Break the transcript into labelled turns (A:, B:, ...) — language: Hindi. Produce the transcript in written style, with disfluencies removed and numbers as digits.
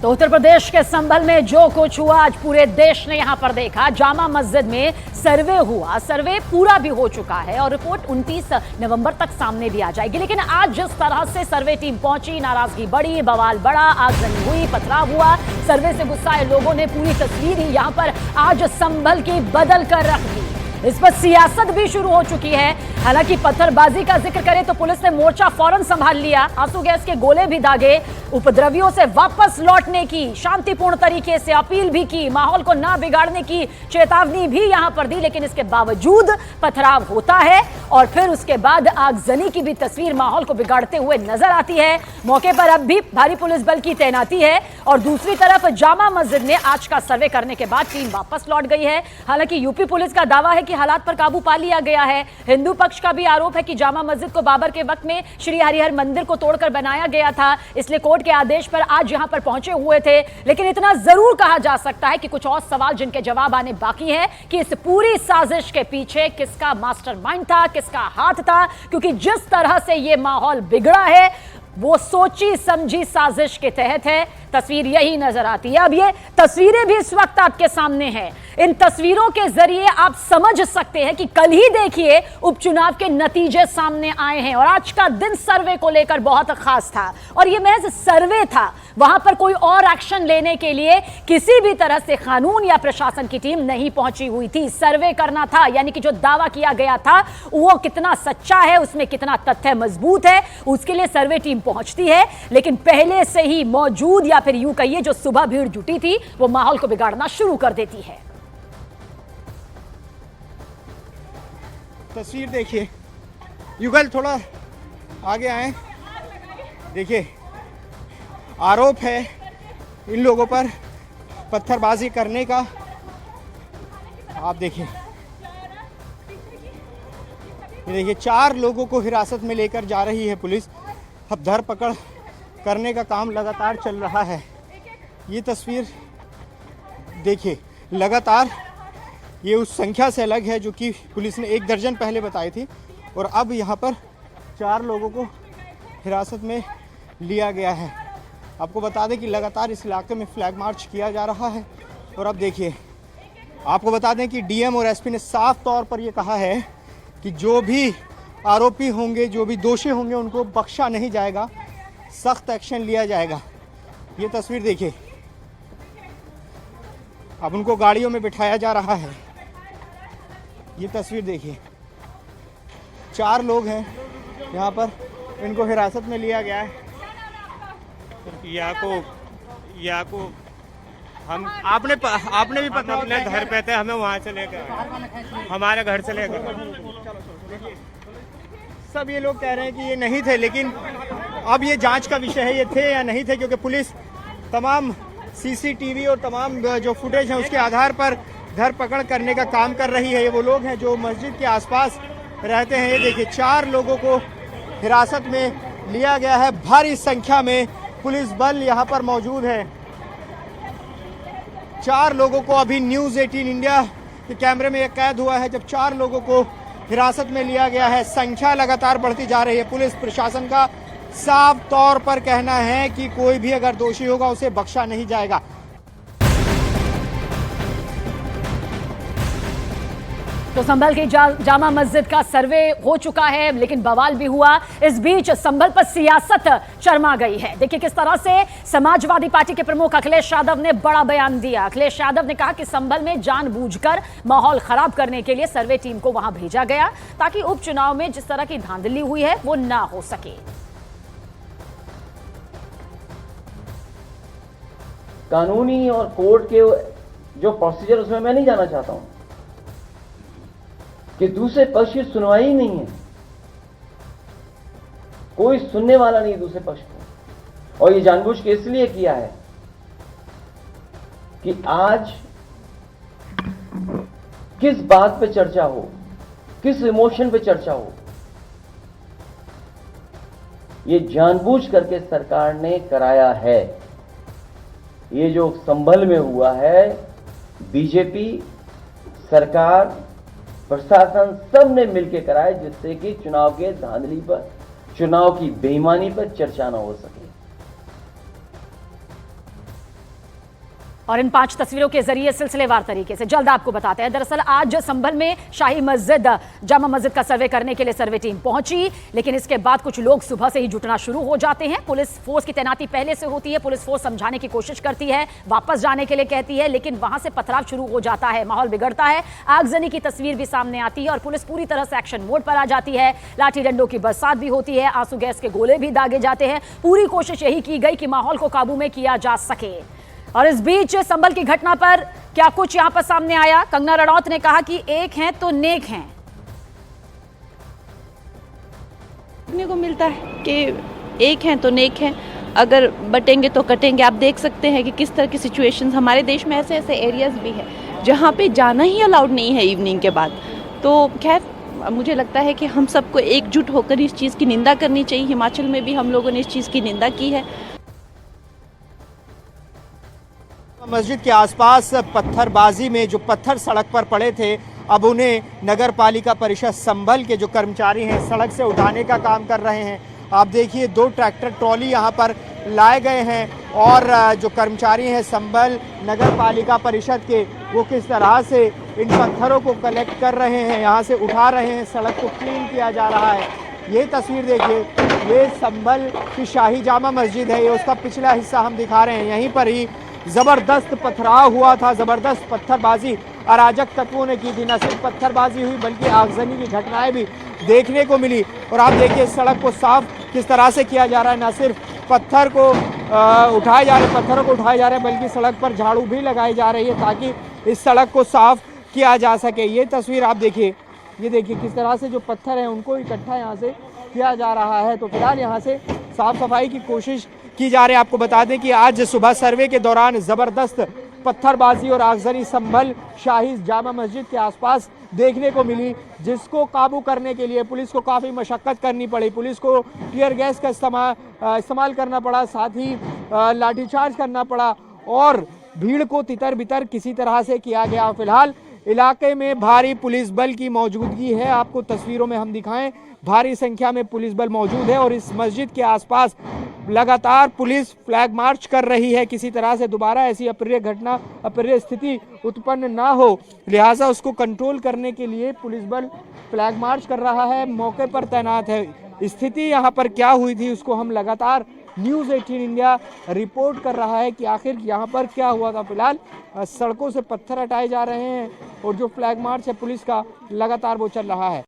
A: तो उत्तर प्रदेश के संभल में जो कुछ हुआ आज पूरे देश ने यहां पर देखा। जामा मस्जिद में सर्वे हुआ, सर्वे पूरा भी हो चुका है और रिपोर्ट 29 नवंबर तक सामने भी आ जाएगी। लेकिन आज जिस तरह से सर्वे टीम पहुंची, नाराजगी बढ़ी, बवाल बढ़ा, आगजनी हुई, पथराव हुआ, सर्वे से गुस्साए लोगों ने पूरी तस्वीर ही यहां पर आज संभल की बदल कर रख दी। इस पर सियासत भी शुरू हो चुकी है। हालांकि पत्थरबाजी का जिक्र करें तो पुलिस ने मोर्चा फौरन संभाल लिया, आंसू गैस के गोले भी दागे, उपद्रवियों से वापस लौटने की शांतिपूर्ण तरीके से अपील भी की, माहौल को ना बिगाड़ने की चेतावनी भी यहां पर दी। लेकिन इसके बावजूद पथराव होता है और फिर उसके बाद आगजनी की भी तस्वीर माहौल को बिगाड़ते हुए नजर आती है। मौके पर अब भी भारी पुलिस बल की तैनाती है और दूसरी तरफ जामा मस्जिद में आज का सर्वे करने के बाद टीम वापस लौट गई है। हालांकि यूपी पुलिस का दावा है कि हालात पर काबू पा लिया गया है। हिंदू पक्ष का भी आरोप है कि जामा मस्जिद को बाबर के वक्त में श्री हरिहर मंदिर को तोड़कर बनाया गया था, इसलिए कोर्ट के आदेश पर आज यहां पर पहुंचे हुए थे। लेकिन इतना जरूर कहा जा सकता है कि कुछ और सवाल जिनके जवाब आने बाकी हैं कि इस पूरी साजिश के पीछे किसका मास्टरमाइंड था, किसका हाथ था, क्योंकि जिस तरह से यह माहौल बिगड़ा है वो सोची समझी साजिश के तहत है। तस्वीर यही नजर आती है। अब ये तस्वीरें भी इस वक्त आपके सामने हैं। इन तस्वीरों के जरिए आप समझ सकते हैं कि कल ही देखिए उपचुनाव के नतीजे सामने आए हैं और आज का दिन सर्वे को लेकर बहुत खास था और ये महज सर्वे था। वहां पर कोई और एक्शन लेने के लिए किसी भी तरह से कानून या प्रशासन की टीम नहीं पहुंची हुई थी। सर्वे करना था, यानी कि जो दावा किया गया था वो कितना सच्चा है, उसमें कितना तथ्य मजबूत है, उसके लिए सर्वे टीम पहुंचती है। लेकिन पहले से ही मौजूद या फिर यूं कहिए जो सुबह भीड़ जुटी थी वो माहौल को बिगाड़ना शुरू कर देती है।
B: तस्वीर देखिए, युगल थोड़ा आगे आए। देखिए, आरोप है इन लोगों पर पत्थरबाजी करने का। आप देखिए, ये देखिए 4 लोगों को हिरासत में लेकर जा रही है पुलिस। अब धरपकड़ करने का काम लगातार चल रहा है। ये तस्वीर देखिए, लगातार ये उस संख्या से अलग है जो कि पुलिस ने 1 दर्जन पहले बताई थी और अब यहाँ पर 4 लोगों को हिरासत में लिया गया है। आपको बता दें कि लगातार इस इलाके में फ्लैग मार्च किया जा रहा है और अब देखिए, आपको बता दें कि डीएम और एसपी ने साफ तौर पर ये कहा है कि जो भी आरोपी होंगे, जो भी दोषी होंगे, उनको बख्शा नहीं जाएगा, सख्त एक्शन लिया जाएगा। ये तस्वीर देखिए, अब उनको गाड़ियों में बिठाया जा रहा है। ये तस्वीर देखिए, 4 लोग हैं यहाँ पर, इनको हिरासत में लिया गया है।
C: या को हम आपने भी पता अपने घर पे थे, हमें वहाँ से लेकर, हमारे घर से लेकर।
B: सब ये लोग कह रहे हैं कि ये नहीं थे, लेकिन अब ये जांच का विषय है, ये थे या नहीं थे, क्योंकि पुलिस तमाम सीसीटीवी और तमाम जो फुटेज है उसके आधार पर धरपकड़ करने का काम कर रही है। ये वो लोग हैं जो मस्जिद के आसपास रहते हैं। ये देखिए, 4 लोगों को हिरासत में लिया गया है। भारी संख्या में पुलिस बल यहाँ पर मौजूद है। 4 लोगों को अभी न्यूज़ 18 इंडिया के कैमरे में कैद हुआ है जब 4 लोगों को हिरासत में लिया गया है। संख्या लगातार बढ़ती जा रही है। पुलिस प्रशासन का साफ तौर पर कहना है कि कोई भी अगर दोषी होगा उसे बख्शा नहीं जाएगा।
A: तो संभल की जामा मस्जिद का सर्वे हो चुका है, लेकिन बवाल भी हुआ। इस बीच संभल पर सियासत चरमा गई है। देखिए किस तरह से समाजवादी पार्टी के प्रमुख अखिलेश यादव ने बड़ा बयान दिया। अखिलेश यादव ने कहा कि संभल में जानबूझकर माहौल खराब करने के लिए सर्वे टीम को वहां भेजा गया ताकि उपचुनाव में जिस तरह की धांधली हुई है वो ना हो सके।
D: कानूनी और कोर्ट के जो प्रोसीजर उसमें मैं नहीं जाना चाहता हूं कि दूसरे पक्ष की सुनवाई ही नहीं है, कोई सुनने वाला नहीं है दूसरे पक्ष को। और ये जानबूझ के इसलिए किया है कि आज किस बात पे चर्चा हो, किस इमोशन पे चर्चा हो, ये जानबूझ करके सरकार ने कराया है। ये जो संभल में हुआ है, बीजेपी सरकार, प्रशासन सब ने मिलकर कराया जिससे कि चुनाव के धांधली पर, चुनाव की बेईमानी पर चर्चा न हो सके।
A: और इन 5 तस्वीरों के जरिए सिलसिलेवार तरीके से जल्द आपको बताते हैं। दरअसल आज संभल में शाही मस्जिद जामा मस्जिद का सर्वे करने के लिए सर्वे टीम पहुंची, लेकिन इसके बाद कुछ लोग सुबह से ही जुटना शुरू हो जाते हैं। पुलिस फोर्स की तैनाती पहले से होती है, पुलिस फोर्स समझाने की कोशिश करती है, वापस जाने के लिए कहती है, लेकिन वहां से पथराव शुरू हो जाता है, माहौल बिगड़ता है, आगजनी की तस्वीर भी सामने आती है और पुलिस पूरी तरह से एक्शन मोड पर आ जाती है। लाठी डंडों की बरसात भी होती है, आंसू गैस के गोले भी दागे जाते हैं। पूरी कोशिश यही की गई कि माहौल को काबू में किया जा सके। और इस बीच संभल की घटना पर क्या कुछ यहां पर सामने आया। कंगना रणौत ने कहा कि एक हैं तो नेक हैं।
E: देखने को मिलता है कि एक हैं तो नेक हैं, अगर बटेंगे तो कटेंगे। आप देख सकते हैं कि किस तरह की सिचुएशंस हमारे देश में ऐसे ऐसे एरियाज भी हैं जहां पे जाना ही अलाउड नहीं है इवनिंग के बाद। तो खैर मुझे लगता है कि हम सबको एकजुट होकर इस चीज़ की निंदा करनी चाहिए। हिमाचल में भी हम लोगों ने इस चीज़ की निंदा की है।
B: मस्जिद के आसपास पत्थरबाजी में जो पत्थर सड़क पर पड़े थे, अब उन्हें नगर पालिका परिषद संभल के जो कर्मचारी हैं सड़क से उठाने का काम कर रहे हैं। आप देखिए 2 ट्रैक्टर ट्रॉली यहां पर लाए गए हैं और जो कर्मचारी हैं संभल नगर पालिका परिषद के, वो किस तरह से इन पत्थरों को कलेक्ट कर रहे हैं, यहाँ से उठा रहे हैं, सड़क को क्लीन किया जा रहा है। ये तस्वीर देखिए, ये संभल की शाही जामा मस्जिद है, ये उसका पिछला हिस्सा हम दिखा रहे हैं। यहीं पर ही जबरदस्त पथराव हुआ था, जबरदस्त पत्थरबाजी अराजक तत्वों ने की थी। न सिर्फ पत्थरबाजी हुई बल्कि आगजनी की घटनाएं भी देखने को मिली। और आप देखिए सड़क को साफ किस तरह से किया जा रहा है, न सिर्फ पत्थर को उठाए जा रहे, पत्थरों को उठाए जा रहे हैं, बल्कि सड़क पर झाड़ू भी लगाई जा रही है ताकि इस सड़क को साफ किया जा सके। ये तस्वीर आप देखिए, ये देखिए किस तरह से जो पत्थर हैं उनको इकट्ठा यहाँ से किया जा रहा है। तो फिलहाल यहाँ से साफ सफाई की कोशिश की जा रही है। आपको बता दें कि आज सुबह सर्वे के दौरान जबरदस्त पत्थरबाजी और आगजनी संभल शाही जामा मस्जिद के आसपास देखने को मिली, जिसको काबू करने के लिए पुलिस को काफ़ी मशक्कत करनी पड़ी। पुलिस को टीयर गैस का इस्तेमाल करना पड़ा, साथ ही लाठीचार्ज करना पड़ा और भीड़ को तितर बितर किसी तरह से किया गया। फिलहाल इलाके में भारी पुलिस बल की मौजूदगी है, आपको तस्वीरों में हम दिखाएं, भारी संख्या में पुलिस बल मौजूद है और इस मस्जिद के आसपास लगातार पुलिस फ्लैग मार्च कर रही है, किसी तरह से दोबारा ऐसी अप्रिय स्थिति उत्पन्न ना हो, लिहाजा उसको कंट्रोल करने के लिए पुलिस बल फ्लैग मार्च कर रहा है, मौके पर तैनात है। स्थिति यहाँ पर क्या हुई थी उसको हम लगातार न्यूज़ 18 इंडिया रिपोर्ट कर रहा है कि आखिर यहाँ पर क्या हुआ था। फिलहाल सड़कों से पत्थर हटाए जा रहे हैं और जो फ्लैग मार्च है पुलिस का लगातार वो चल रहा है।